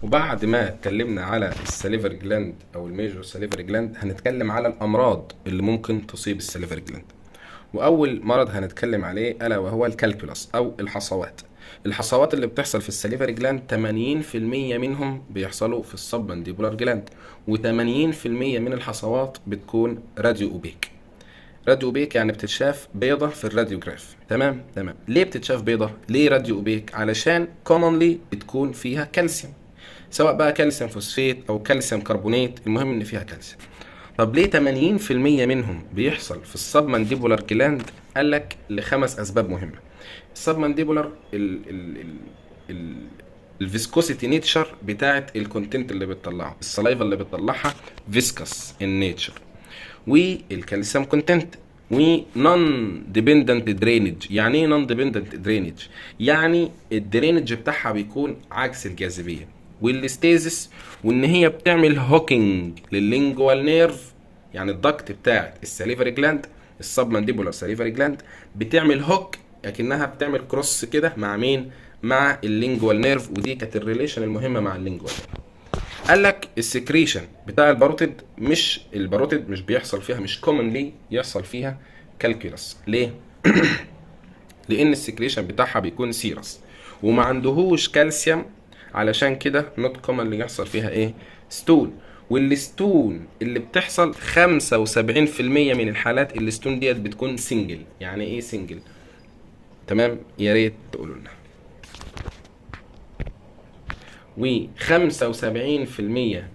وبعد ما اتكلمنا على السليفري جلاند او الميجور سليفري جلاند، هنتكلم على الامراض اللي ممكن تصيب السليفري جلاند. واول مرض هنتكلم عليه الا وهو الكالكولاس او الحصوات. الحصوات اللي بتحصل في السليفري جلاند 80% منهم بيحصلوا في السبمنديبولار جلاند، و80% من الحصوات بتكون راديو اوبيك. راديو اوبيك يعني بتتشاف بيضة في الراديوجراف. تمام. ليه بتتشاف بيضة؟ ليه راديو اوبيك؟ علشان كومونلي بتكون فيها كالسيوم، سواء بقى كالسيوم فوسفات او كالسيوم كربونات، المهم ان فيها كالسيوم. طب ليه 80% منهم بيحصل في السبمنديبولار جلاند؟ قال لك لخمس اسباب مهمه. السبمنديبولار ال الفيسكوسيتي نيتشر بتاعت الكونتنت اللي بتطلعه، السلايفا اللي بتطلعها فيسكس النيتشر، والكالسيوم كونتنت، ونون ديبندنت درينج. يعني ايه نون ديبندنت درينج؟ يعني الدرينج بتاعها بيكون عكس الجاذبيه، والاستيزس، وان هي بتعمل هوكينج لللينجوال نيرف. يعني الضغط بتاعت السليفري جلاند، السبمنديبولار سليفري جلاند، بتعمل هوك اكنها بتعمل كروس كده مع مين؟ مع اللينجوال نيرف. ودي كانت الريليشن المهمه مع اللينجوال نيرف. قال لك السكريشن بتاع الباروتيد مش بيحصل فيها، مش كومنلي يحصل فيها كالكولاس. ليه؟ لان السكريشن بتاعها بيكون سيرس وما عندهوش كالسيوم، علشان كده نوت كومنلي يحصل فيها ايه؟ ستون. والستون اللي بتحصل 75% من الحالات الستون ديت بتكون سنجل. يعني ايه سنجل؟ تمام، يا ريت تقولوا لنا. و75%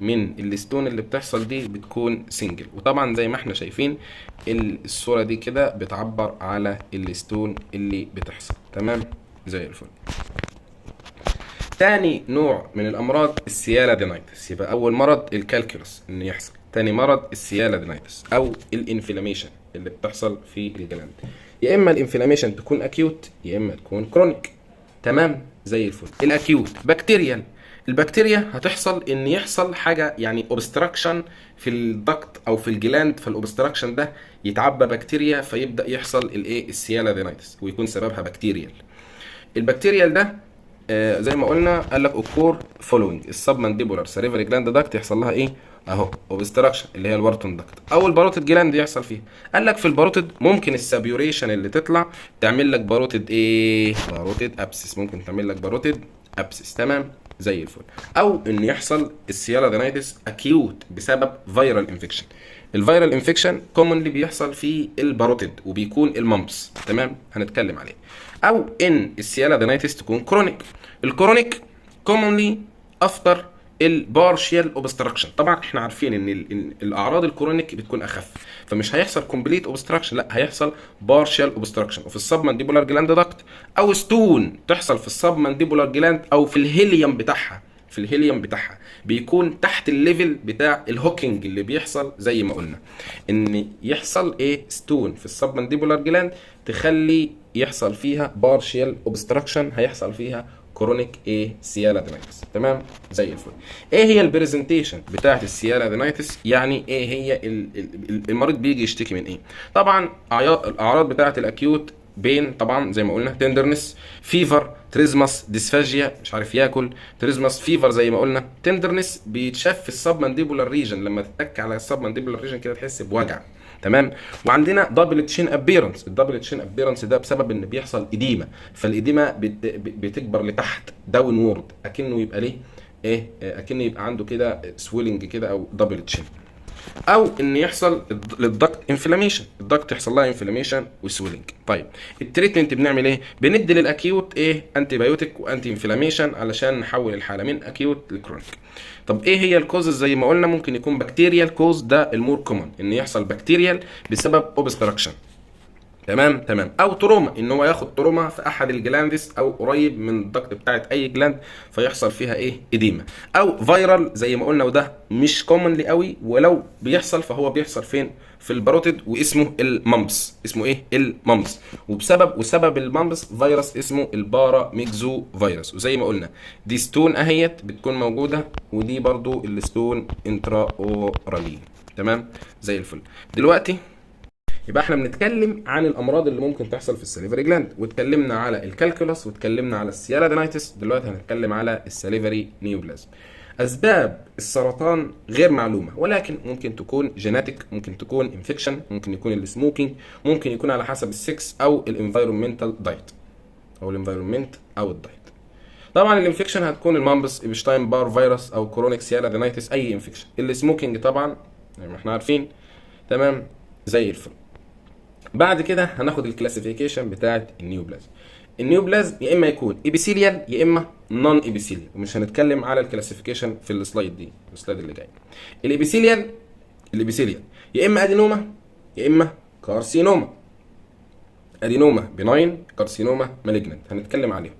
من الستون اللي بتحصل دي بتكون سنجل. وطبعا زي ما احنا شايفين الصورة دي كده بتعبر على الستون اللي بتحصل. تمام، زي الفل. تاني نوع من الامراض السيالا دينايتس. يبقى اول مرض الكالكولس ان يحصل، تاني مرض السيالا دينايتس او الانفلاميشن اللي بتحصل في الجلاند. يا اما الانفلاميشن تكون اكيوت يا اما تكون كرونيك. تمام، زي الفل. الاكيوت بكتيريال. البكتيريا هتحصل ان يحصل حاجه يعني اوبستراكشن في الضغط او في الجلاند، فالاوبستراكشن ده يتعبى بكتيريا فيبدا يحصل الايه؟ السيالا دينايتس، ويكون سببها بكتيريال. البكتيريال ده زي ما قلنا قال لك اوكور فولوينج السبمنديبولار سليفري جلاند داكت يحصل لها ايه؟ اهو اوبستراكشن اللي هي الورتون داكت او الباروتيد جلاند يحصل فيها. قال لك في الباروتيد ممكن السابيوريشن اللي تطلع تعمل لك باروتيد ايه؟ باروتيد ابسس. ممكن تعمل لك باروتيد ابسس. تمام، زي الفل. او ان يحصل السيالادينايتس اكيوت بسبب فيرال انفكشن. الفيرال انفكشن كومنلي بيحصل في الباروتيد وبيكون الممبس. تمام، هنتكلم عليه. او ان السيالادينايتس تكون كرونيك. الكرونيك كومنلي افتر البارشيال اوبستراكشن. طبعا احنا عارفين ان الاعراض الكرونيك بتكون اخف، فمش هيحصل كومبليت اوبستراكشن، لا هيحصل بارشيال اوبستراكشن وفي السبمنديبولار جلاند داكت، او ستون تحصل في السبمنديبولار جلاند او في الهيليوم بتاعها. في الهيليوم بتاعها بيكون تحت الليفل بتاع الهوكينج اللي بيحصل زي ما قلنا، ان يحصل ايه؟ ستون في السبمنديبولار جلاند تخلي يحصل فيها بارشيال اوبستراكشن، هيحصل فيها كرونيك ايه؟ سيالادينايتس. تمام، زي الفل. ايه هي البرزنتيشن بتاعه السيالادينايتس؟ يعني ايه هي المريض بيجي يشتكي من ايه؟ طبعا الاعراض بتاعه الاكيوت بين طبعا زي ما قلنا تندرنس، فيفر، تريزماس، ديسفاجيا، مش عارف ياكل، تريزماس، فيفر زي ما قلنا. تندرنس بيتشاف في السبمنديبولار ريجن، لما تتك على السبمنديبولار ريجن كده تحس بوجع. تمام. وعندنا دبل تشين ابيرنس. الدبل تشين ابيرنس ده بسبب ان بيحصل اديمه، فالاديمه بتكبر لتحت داون وورد، اكنه يبقى ليه ايه؟ اكنه يبقى عنده كده سويلنج كده او دبل تشين. او ان يحصل للضغط انفلاميشن، الضغط يحصل لها انفلاميشن وسويلنج. طيب التريتمنت بنعمل ايه؟ بندي للاكيوت ايه؟ انتي بايوتيك وانتي انفلاميشن علشان نحول الحاله من اكيوت لكرونيك. طب ايه هي الكوزز؟ زي ما قلنا ممكن يكون بكتيريال كوز، ده المور كومن ان يحصل بكتيريال بسبب اوبستراكشن. تمام. او تروما، ان هو ياخد تروما في احد الجلاندس او قريب من الضغط بتاعت اي جلاند فيحصل فيها ايه؟ اديمه. او فيرال زي ما قلنا، وده مش كومنلي قوي، ولو بيحصل فهو بيحصل فين؟ في الباروتيد، واسمه الممبس. اسمه ايه؟ الممبس. وسبب الممبس فيروس اسمه البارا ميكزو فيروس. وزي ما قلنا دي ستون اهيت بتكون موجوده، ودي برضو الستون انترا اورالين. تمام، زي الفل. دلوقتي يبقى احنا بنتكلم عن الامراض اللي ممكن تحصل في السليفري جلاند، واتكلمنا على الكالكولاس واتكلمنا على السيالادينايتس. دلوقتي هنتكلم على السليفري نيوبلازم. اسباب السرطان غير معلومه، ولكن ممكن تكون جيناتيك، ممكن تكون انفكشن، ممكن يكون السموكينج، ممكن يكون على حسب السكس او الانفايرمنتال دايت او الانفايرمنت او الدايت. طبعا الانفكشن هتكون المامبس، ايبشتاين بار فيروس او كرونيك سيالادينايتس، اي انفكشن. السموكينج طبعا زي ما احنا عارفين، تمام، زي الفل. بعد كده هناخد الكلاسيفيكيشن بتاعه النيوبلازم. النيوبلازم يا اما يكون ايبيثيليال يا اما نون ايبيثيليال، ومش هنتكلم على الكلاسيفيكيشن في السلايد دي، السلايد اللي جاي. الايبيثيليال يا اما ادينوما يا اما كارسينوما. ادينوما بناين، كارسينوما مالجننت، هنتكلم عليهم.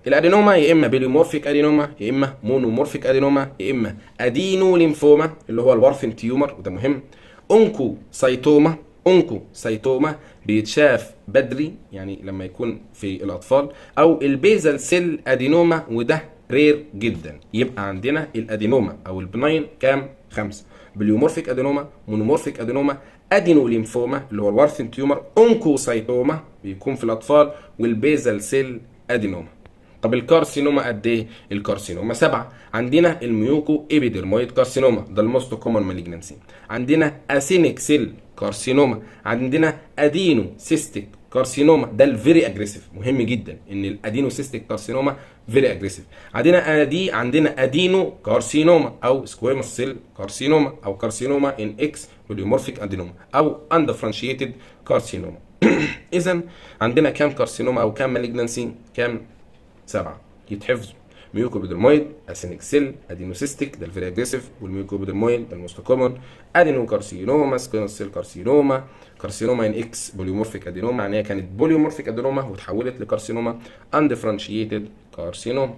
الادينوما يا اما بيليومورفيك ادينوما يا اما مونومورفيك ادينوما يا اما ادينو ليمفوما اللي هو الورفن تيومر، وده مهم. اونكو سايتوما بيتشاف بدري يعني لما يكون في الاطفال، او البيزل سيل ادينوما وده رير جدا. يبقى عندنا الادينوما او البناين كام؟ 5: بليومورفيك ادينوما، مونومورفيك ادينوما، ادينو ليمفوما اللي هو الورثن تيومر، اونكوسايتوما بيكون في الاطفال، والبيزل سيل ادينوما. طب الكارسينوما قد ايه؟ الكارسينوما 7. عندنا الميوكو ايبيدرمويد كارسينوما، ده الموست كومن مالجنسي. عندنا اسينيك سيل كارسينوما، عندنا ادينو سيستيك كارسينوما، ده الفيري اجريسيف، مهم جدا ان الادينو سيستيك كارسينوما فيري اجريسيف. عندنا ادينو كارسينوما او سكويموس سيل كارسينوما او كارسينوما ان اكس بوليومورفيك ادينوما او اندفرنشيتد كارسينوما. اذا عندنا كام كارسينوما او كام مالجنسي؟ كام؟ 7 يتحفظوا: ميوكوبيدرمويد، اسينيك سيل، ادينوسيستيك ده الفيري اجريسيف، والميوكوبيدرمويد ده الموست كومن، ادينو كارسينوما، سكويموس سيل كارسينوما، كارسينوما ان اكس بوليومورفيك ادينوما، يعني هي كانت بوليومورفيك ادينوما وتحولت لكارسينوما اندفرنشيتد كارسينوما.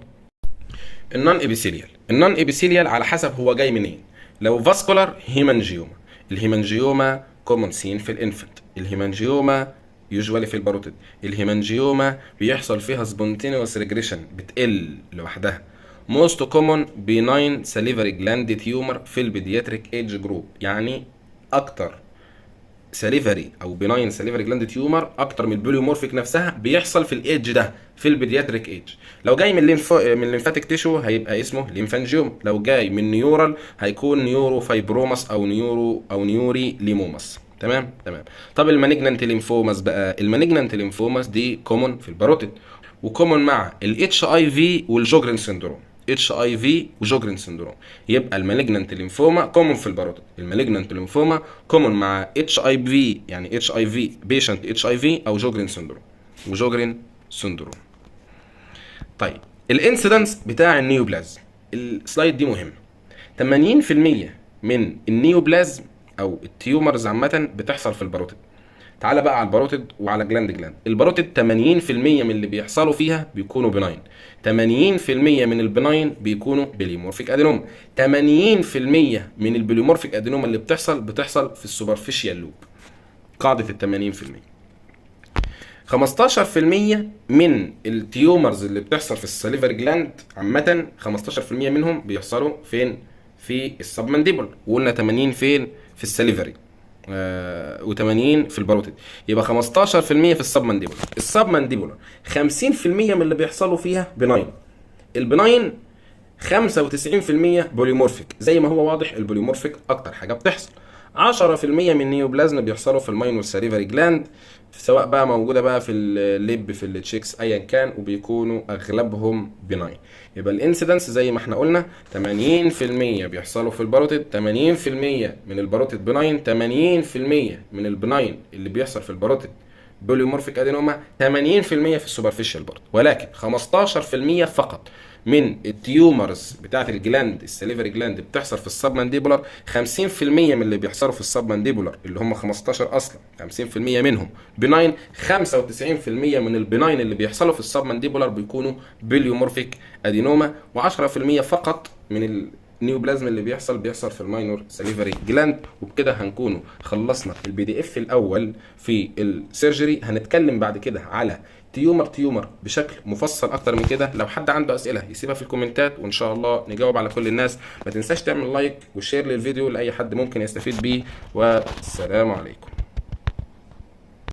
النون ايبيثيليال على حسب هو جاي منين. لو فاسكولار هيمانجيوما، الهيمانجيوما كومون سين في الانفنت، الهيمانجيوما يوجوالي في الباروتيد، الهيمانجيوما بيحصل فيها سبونتينيوس ريجريشن، بتقل لوحدها. موست كومون بيناين ساليفري جلاند تيومر في البيدياتريك ايج جروب، يعني اكتر ساليفري او بيناين ساليفري جلاند تيومر اكتر من البوليومورفيك نفسها بيحصل في الايدج ده، في البيدياتريك ايج. لو جاي من الليمفاتيك تيشو هيبقى اسمه ليمفانجيوم، لو جاي من نيورال هيكون نيورو فايبروماس او نيوري ليموماس. تمام. طب المانيجنانت ليمفوماس بقى، المانيجنانت ليمفوماس دي كومون في الباروتيد، وكومون مع الاتش اي في والجوجرين سيندروم. اتش اي في وجوجرين سيندروم، يبقى المالجنانت ليمفوما كومون في الباروتيد، المالجنانت ليمفوما كومون مع اتش اي في، يعني اتش اي في بيشنت اتش اي في او جوجرين سيندروم. طيب الانسيدنس بتاع النيوبلازم، السلايد دي مهمه. 80% من النيوبلازم او التيومرز عامه بتحصل في الباروتيد. تعالى بقى على الباروتيد وعلى جلاند. الباروتيد 80% من اللي بيحصلوا فيها بيكونوا بناين، 80% من البناين بيكونوا بليومورفيك ادينوما، 80% من البليومورفيك ادينوما اللي بتحصل في السوبرفيشيال لوب، قاعده ال 80%. 15% من التيومرز اللي بتحصل في السليفر جلاند عامه، 15% منهم بيحصلوا فين؟ في السبمنديبل، وقلنا 80 فين؟ في السليفري، و80 في الباروتيد، يبقى 15% في السبمنديبولار 50% من اللي بيحصلوا فيها بناين. البناين 95% بوليمورفيك، زي ما هو واضح البوليمورفيك اكتر حاجه بتحصل. 10% من النيوبلازم بيحصلوا في الماينور ساليفري جلاند، سواء بقى موجوده بقى في الليب في التشيكس ايا كان، وبيكونوا اغلبهم بناين. يبقى الانسيدنس زي ما احنا قلنا 80% بيحصلوا في الباروتيد، 80% من الباروتيد بناين، 80% من البناين اللي بيحصل في الباروتيد بوليومورفيك ادينوما، 80% في السوبرفيشال برضه، ولكن 15% فقط من التيومرز بتاعت الجلاند السليفري جلاند بتحصل في السبمنديبولار. 50% من اللي بيحصلوا في السبمنديبولار اللي هم 15 اصلا، 50% منهم بناين، 95% من البناين اللي بيحصلوا في السبمنديبولار بيكونوا بليومورفيك ادينوما، و10% فقط من النيوبلازم اللي بيحصل في الماينور ساليفري جلاند. وبكده هنكونوا خلصنا البي دي اف الاول في السيرجري. هنتكلم بعد كده على تيومر بشكل مفصل اكتر من كده. لو حد عنده اسئله يسيبها في الكومنتات وان شاء الله نجاوب على كل الناس. ما تنساش تعمل لايك وشير للفيديو لاي حد ممكن يستفيد بيه، والسلام عليكم.